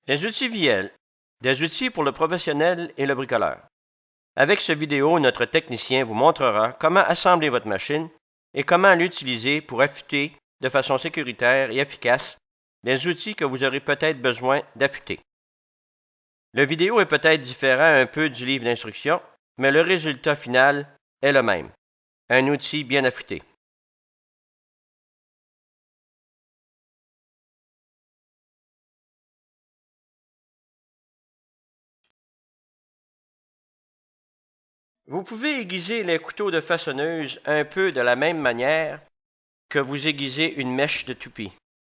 Les outils VL, des outils pour le professionnel et le bricoleur. Avec cette vidéo, notre technicien vous montrera comment assembler votre machine et comment l'utiliser pour affûter de façon sécuritaire et efficace les outils que vous aurez peut-être besoin d'affûter. Le vidéo est peut-être différent un peu du livre d'instruction, mais le résultat final est le même. Un outil bien affûté. Vous pouvez aiguiser les couteaux de façonneuse un peu de la même manière que vous aiguisez une mèche de toupie.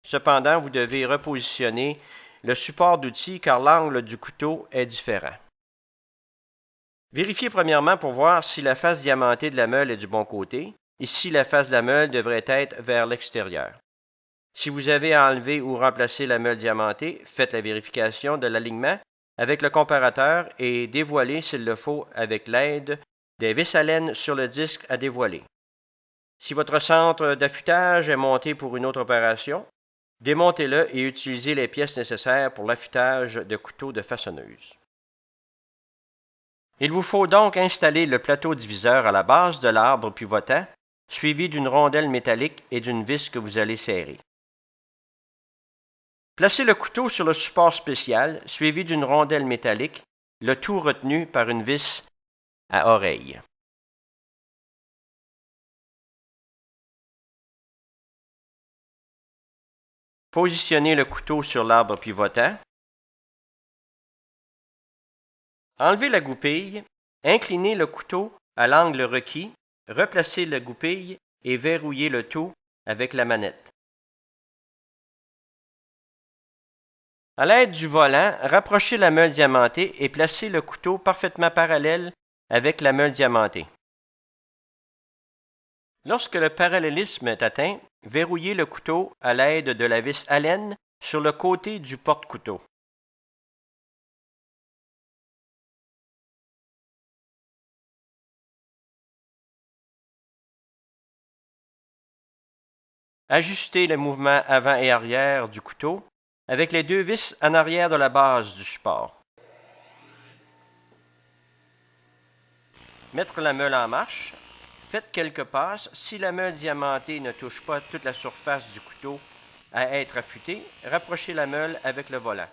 Cependant, vous devez repositionner le support d'outil car l'angle du couteau est différent. Vérifiez premièrement pour voir si la face diamantée de la meule est du bon côté et si la face de la meule devrait être vers l'extérieur. Si vous avez enlevé ou remplacé la meule diamantée, faites la vérification de l'alignement avec le comparateur et dévoilez s'il le faut avec l'aide des vis à laine sur le disque à dévoiler. Si votre centre d'affûtage est monté pour une autre opération, démontez-le et utilisez les pièces nécessaires pour l'affûtage de couteaux de façonneuse. Il vous faut donc installer le plateau diviseur à la base de l'arbre pivotant, suivi d'une rondelle métallique et d'une vis que vous allez serrer. Placez le couteau sur le support spécial, suivi d'une rondelle métallique, le tout retenu par une vis à oreille. Positionnez le couteau sur l'arbre pivotant. Enlevez la goupille, inclinez le couteau à l'angle requis, replacez la goupille et verrouillez le tout avec la manette. À l'aide du volant, rapprochez la meule diamantée et placez le couteau parfaitement parallèle avec la meule diamantée. Lorsque le parallélisme est atteint, verrouillez le couteau à l'aide de la vis Allen sur le côté du porte-couteau. Ajustez le mouvement avant et arrière du couteau avec les deux vis en arrière de la base du support. Mettre la meule en marche. Faites quelques passes. Si la meule diamantée ne touche pas toute la surface du couteau à être affûtée, rapprochez la meule avec le volant.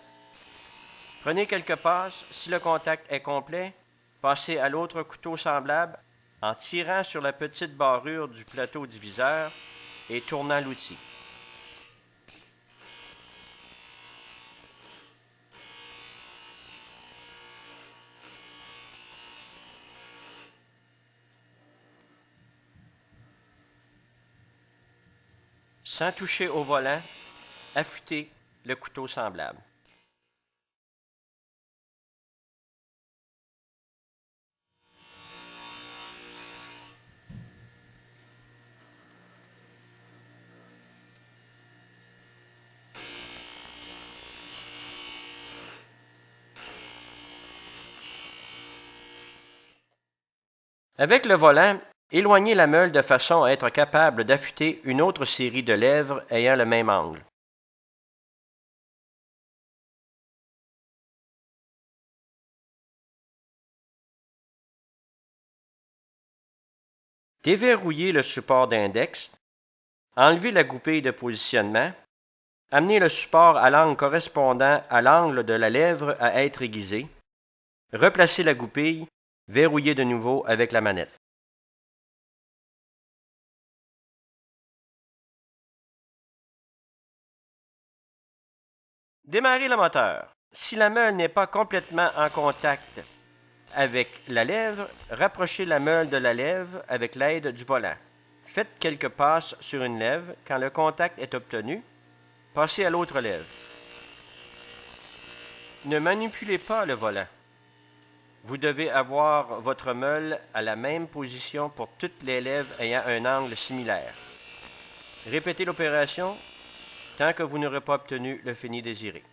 Prenez quelques passes. Si le contact est complet, passez à l'autre couteau semblable en tirant sur la petite barrure du plateau diviseur et tournant l'outil. Sans toucher au volant, affûtez le couteau semblable. Avec le volant, éloignez la meule de façon à être capable d'affûter une autre série de lèvres ayant le même angle. Déverrouillez le support d'index, enlevez la goupille de positionnement, amenez le support à l'angle correspondant à l'angle de la lèvre à être aiguisée, replacez la goupille, verrouillez de nouveau avec la manette. Démarrez le moteur. Si la meule n'est pas complètement en contact avec la lèvre, rapprochez la meule de la lèvre avec l'aide du volant. Faites quelques passes sur une lèvre. Quand le contact est obtenu, passez à l'autre lèvre. Ne manipulez pas le volant. Vous devez avoir votre meule à la même position pour toutes les lèvres ayant un angle similaire. Répétez l'opération tant que vous n'aurez pas obtenu le fini désiré.